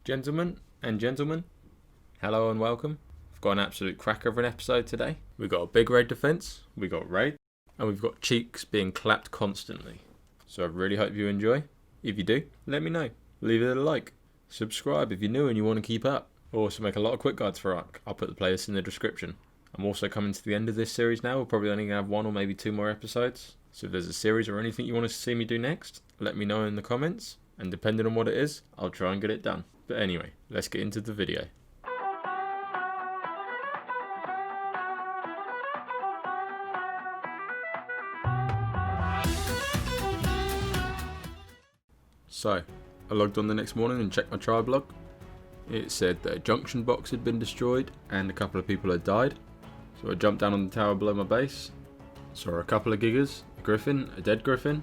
Gentlemen and gentlemen, hello and welcome. I've got an absolute cracker of an episode today. We've got a big raid defense, we've got raid, and we've got cheeks being clapped constantly. So I really hope you enjoy. If you do, let me know. Leave it a like. Subscribe if you're new and you want to keep up. I also make a lot of quick guides for Ark. I'll put the playlist in the description. I'm also coming to the end of this series now. We're probably only going to have one or maybe two more episodes. So if there's a series or anything you want to see me do next, let me know in the comments. And depending on what it is, I'll try and get it done. But anyway, let's get into the video. So, I logged on the next morning and checked my tribe log. It said that a junction box had been destroyed and a couple of people had died. So I jumped down on the tower below my base, saw a couple of gigas, a griffin, a dead griffin,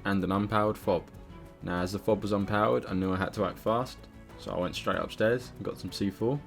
and an unpowered fob. Now as the fob was unpowered, I knew I had to act fast, so I went straight upstairs and got some C4.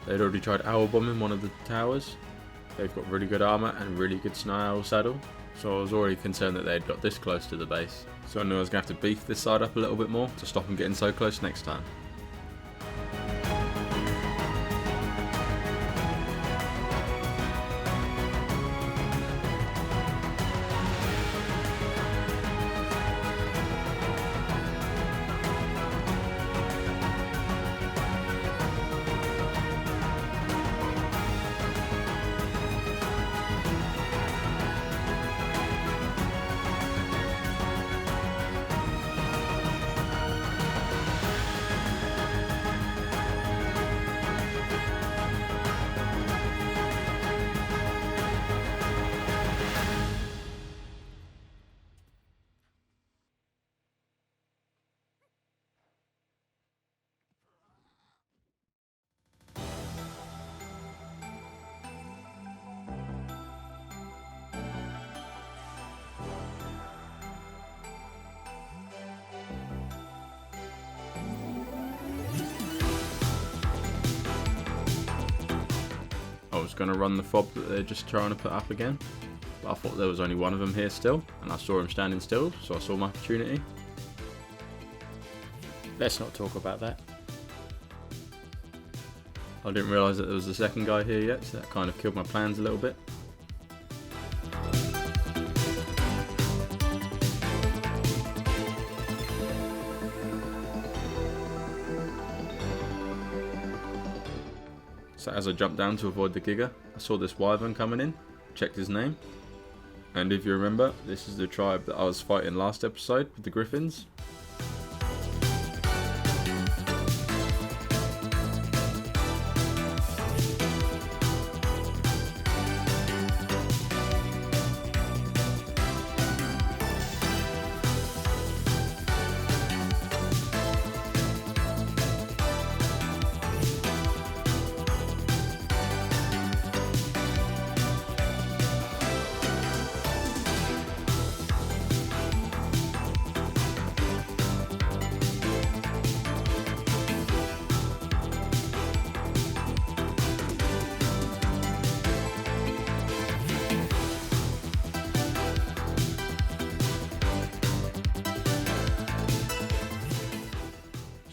They'd already tried owl bombing one of the towers. They've got really good armour and really good snow owl saddle, so I was already concerned that they'd got this close to the base. So I knew I was going to have to beef this side up a little bit more to stop them getting so close next time. I was going to run the fob that they're just trying to put up again, but I thought there was only one of them here still, and I saw him standing still, so I saw my opportunity. Let's not talk about that. I didn't realise that there was a second guy here yet, so that kind of killed my plans a little bit. So as I jumped down to avoid the giga, I saw this wyvern coming in, checked his name, and if you remember, this is the tribe that I was fighting last episode with the griffins.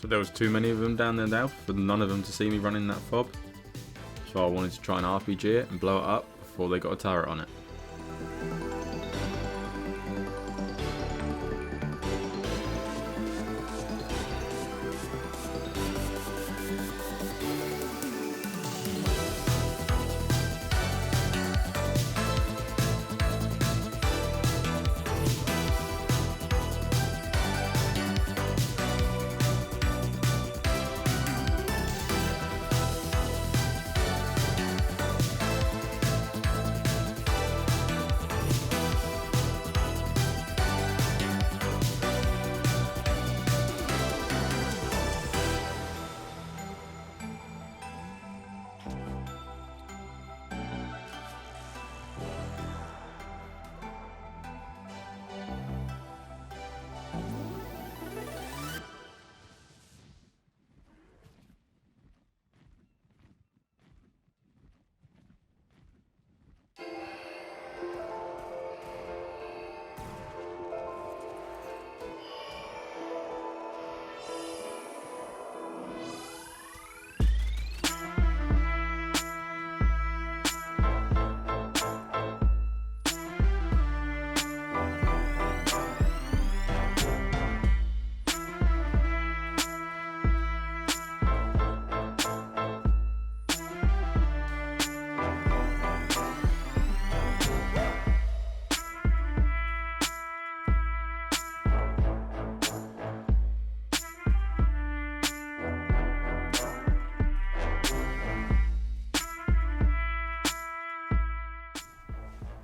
There was too many of them down there now for none of them to see me running that fob. so I wanted to try and RPG it and blow it up before they got a turret on it.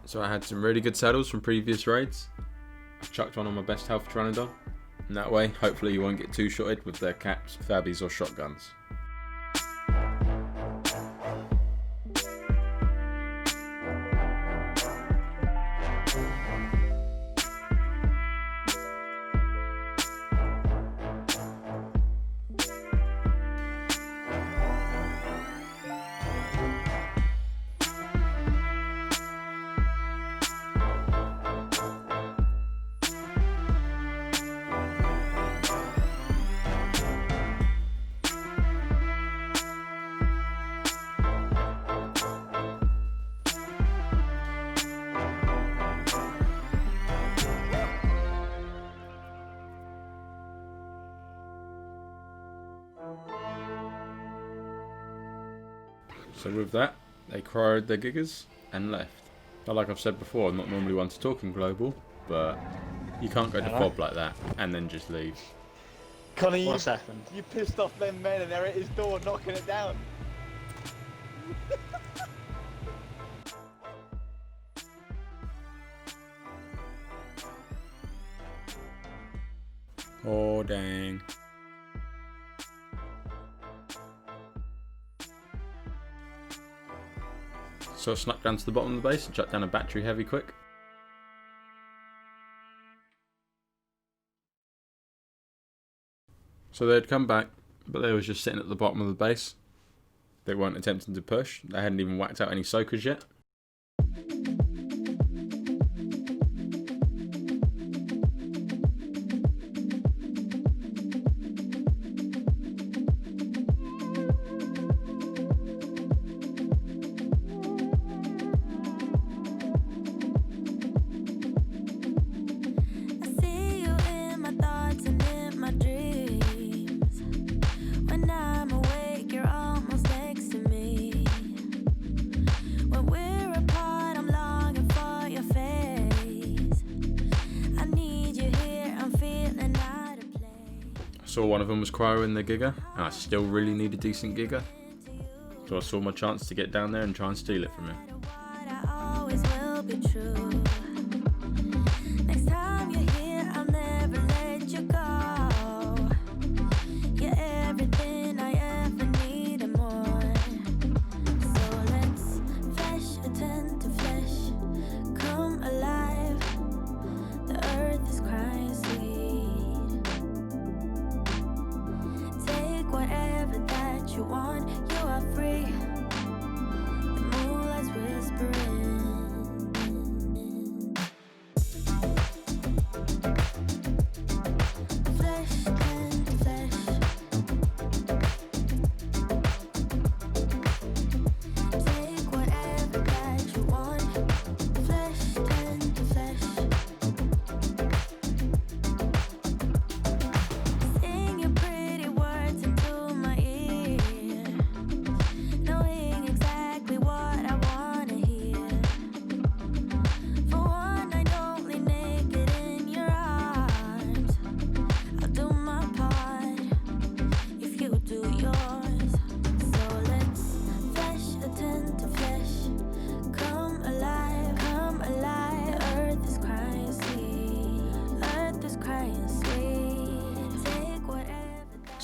So I had some really good saddles from previous raids. I've chucked one on my best health Pteranodon, and that way hopefully you won't get two shotted with their caps, fabbies or shotguns. So with that, they cryoed their gigas and left. But like I've said before, I'm not normally one to talk in global, but you can't go to Bob like that and then just leave. Connie, What's happened? You pissed off them men and they're at his door knocking it down. Oh dang. So I snuck down to the bottom of the base and shut down a battery heavy quick. So they had come back, but they was just sitting at the bottom of the base. They weren't attempting to push. They hadn't even whacked out any soakers yet. Saw one of them was cryoing their giga, and I still really need a decent giga. So I saw my chance to get down there and try and steal it from him.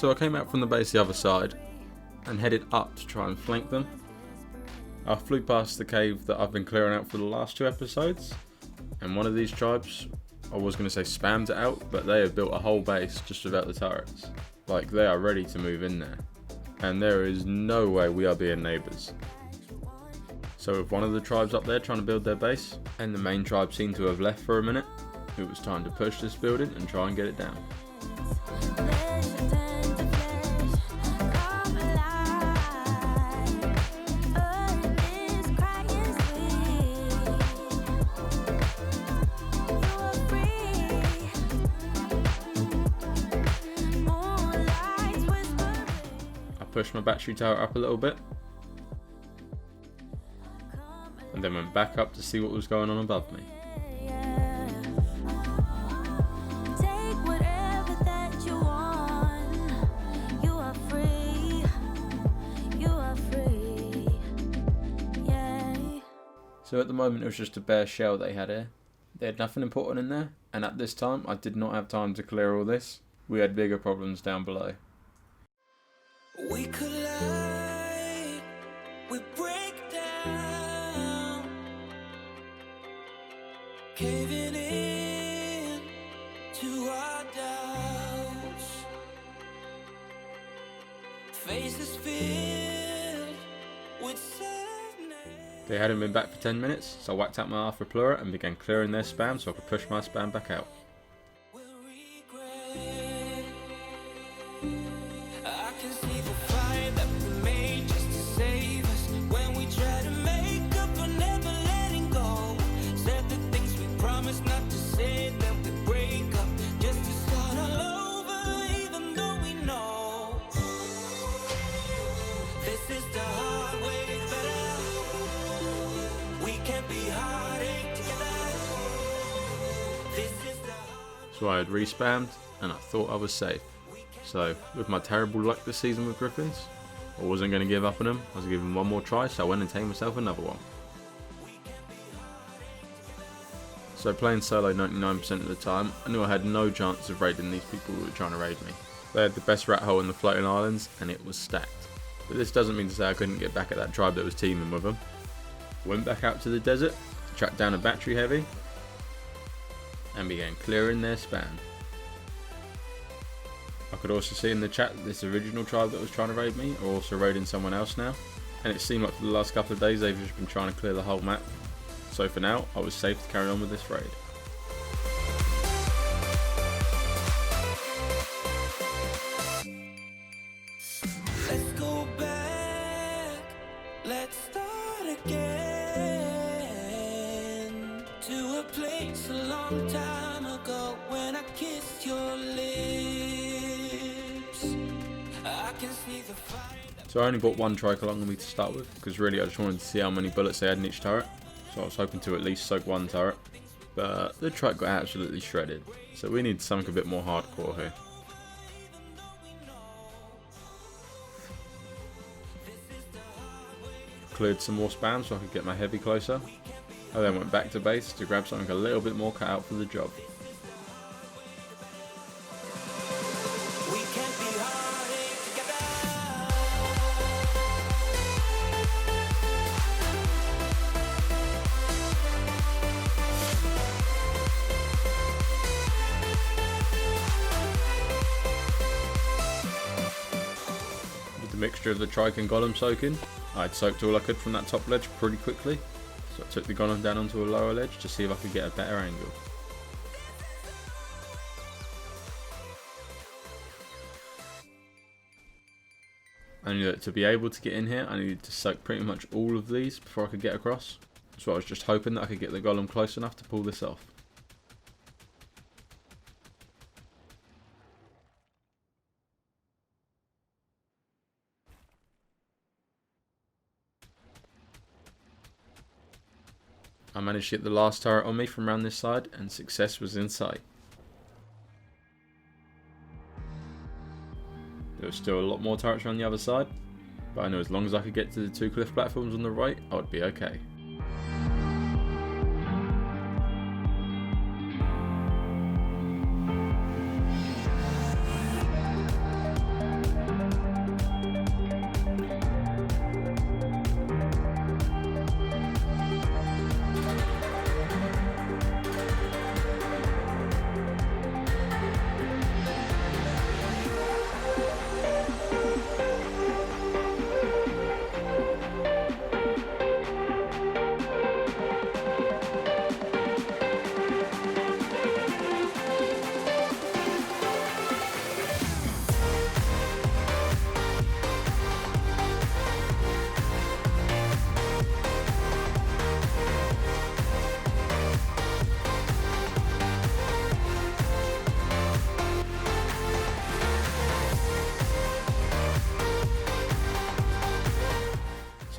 So I came out from the base the other side and headed up to try and flank them. I flew past the cave that I've been clearing out for the last 2 episodes, and one of these tribes, I was going to say spammed it out, but they have built a whole base just without the turrets. Like, they are ready to move in there, and there is no way we are being neighbours. So with one of the tribes up there trying to build their base, and the main tribe seemed to have left for a minute, it was time to push this building and try and get it down. Pushed my battery tower up a little bit, and then went back up to see what was going on above me. So at the moment it was just a bare shell they had here. They had nothing important in there, and at this time I did not have time to clear all this. We had bigger problems down below. We collide, we break down, caving in to our doubts, faces filled with sadness. They hadn't been back for 10 minutes, so I whacked out my Alpha Plura and began clearing their spam so I could push my spam back out. So I had respammed and I thought I was safe. So with my terrible luck this season with Griffins, I wasn't going to give up on them. I was giving them one more try, so I went and tamed myself another one. So playing solo 99% of the time, I knew I had no chance of raiding these people who were trying to raid me. They had the best rat hole in the floating islands and it was stacked. But this doesn't mean to say I couldn't get back at that tribe that was teaming with them. Went back out to the desert to track down a battery heavy and began clearing their spam. I could also see in the chat that this original tribe that was trying to raid me are also raiding someone else now, and it seemed like for the last couple of days they've just been trying to clear the whole map. So for now, I was safe to carry on with this raid. Let's go back, let's start again, to a place a long time ago when I kissed your lips. I can see the fire. So I only bought one trike along with me to start with, because really I just wanted to see how many bullets they had in each turret. So I was hoping to at least soak one turret, but the trike got absolutely shredded, so we need something a bit more hardcore here. Cleared some more spam so I could get my heavy closer. I then went back to base to grab something a little bit more cut out for the job. Mixture of the trike and golem soaking, I'd soaked all I could from that top ledge pretty quickly, so I took the golem down onto a lower ledge to see if I could get a better angle. I knew that to be able to get in here I needed to soak pretty much all of these before I could get across, so I was just hoping that I could get the golem close enough to pull this off. I managed to get the last turret on me from around this side and success was in sight. There was still a lot more turrets around the other side, but I knew as long as I could get to the 2 cliff platforms on the right, I would be okay.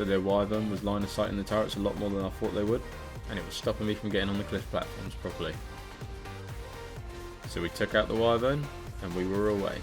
So their wyvern was line of sight in the turrets a lot more than I thought they would, and it was stopping me from getting on the cliff platforms properly. So we took out the wyvern and we were away.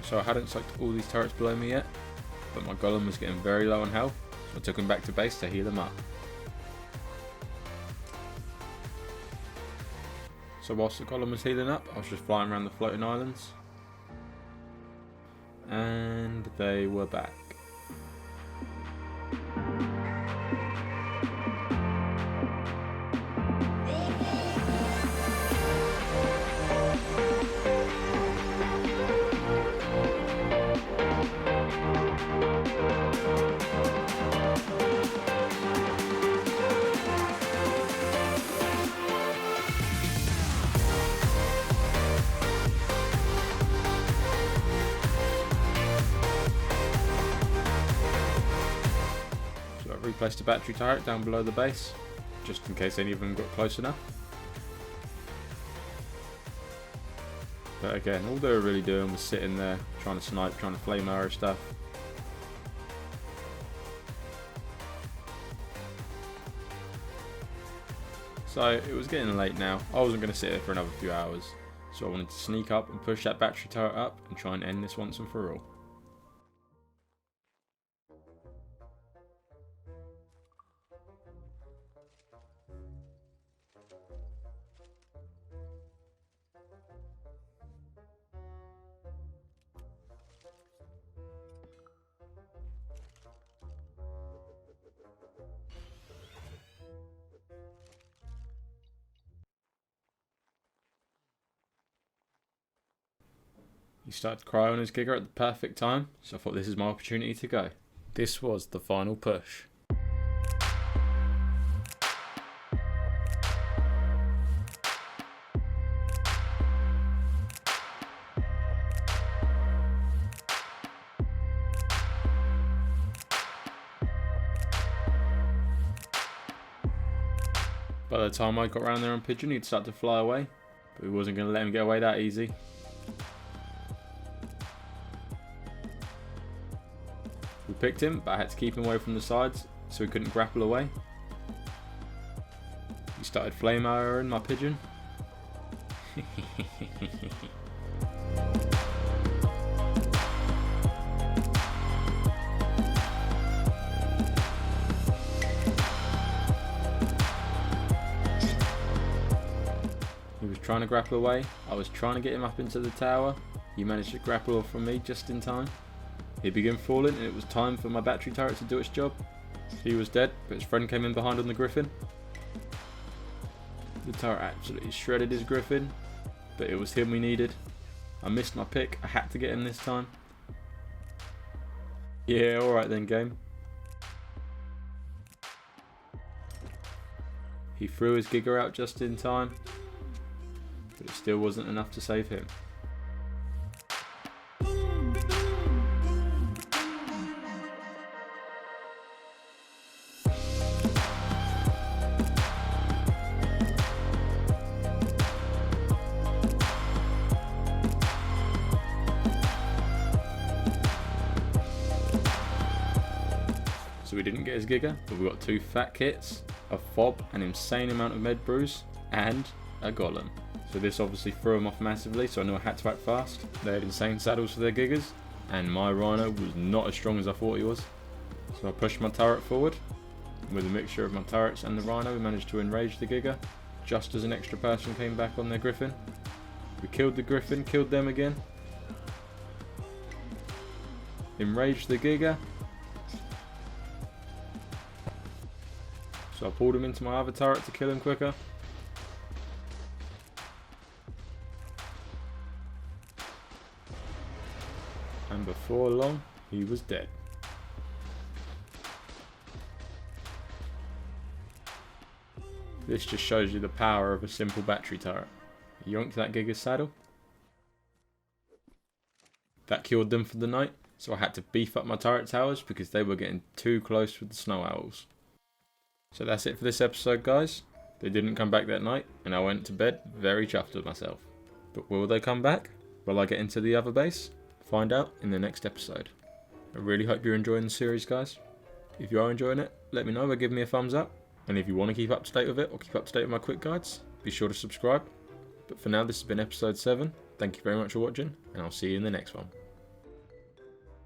So I hadn't sucked all these turrets below me yet, but my golem was getting very low on health, so I took him back to base to heal him up. So whilst the golem was healing up, I was just flying around the floating islands, and they were back. Replaced a battery turret down below the base, just in case any of them got close enough. But again, all they were really doing was sitting there, trying to snipe, trying to flame arrow stuff. So it was getting late now. I wasn't going to sit here for another few hours, so I wanted to sneak up and push that battery turret up and try and end this once and for all. He started to cry on his Giga at the perfect time, so I thought this is my opportunity to go. This was the final push. By the time I got around there on Pigeon, he'd start to fly away, but we wasn't going to let him get away that easy. We picked him, but I had to keep him away from the sides so he couldn't grapple away. He started flame arrowing my Pigeon. He was trying to grapple away. I was trying to get him up into the tower. He managed to grapple off from me just in time. He began falling and it was time for my battery turret to do its job. He was dead, but his friend came in behind on the griffin. The turret absolutely shredded his griffin, but it was him we needed. I missed my pick, I had to get him this time. Yeah, alright then game. He threw his Giga out just in time, but it still wasn't enough to save him. So we didn't get his Giga, but we got 2 fat kits, a fob, an insane amount of med brews, and a golem. So this obviously threw them off massively, so I knew I had to act fast. They had insane saddles for their giggers, and my rhino was not as strong as I thought he was. So I pushed my turret forward. With a mixture of my turrets and the rhino, we managed to enrage the gigger, just as an extra person came back on their griffin. We killed the griffin, killed them again. Enraged the gigger. So I pulled him into my other turret to kill him quicker. And before long, he was dead. This just shows you the power of a simple battery turret. Yoinked that gigger's saddle. That killed them for the night, so I had to beef up my turret towers because they were getting too close with the snow owls. So that's it for this episode, guys. They didn't come back that night, and I went to bed very chuffed with myself. But will they come back? Will I get into the other base? Find out in the next episode. I really hope you're enjoying the series, guys. If you are enjoying it, let me know by giving me a thumbs up. And if you want to keep up to date with it, or keep up to date with my quick guides, be sure to subscribe. But for now, this has been episode 7. Thank you very much for watching, and I'll see you in the next one.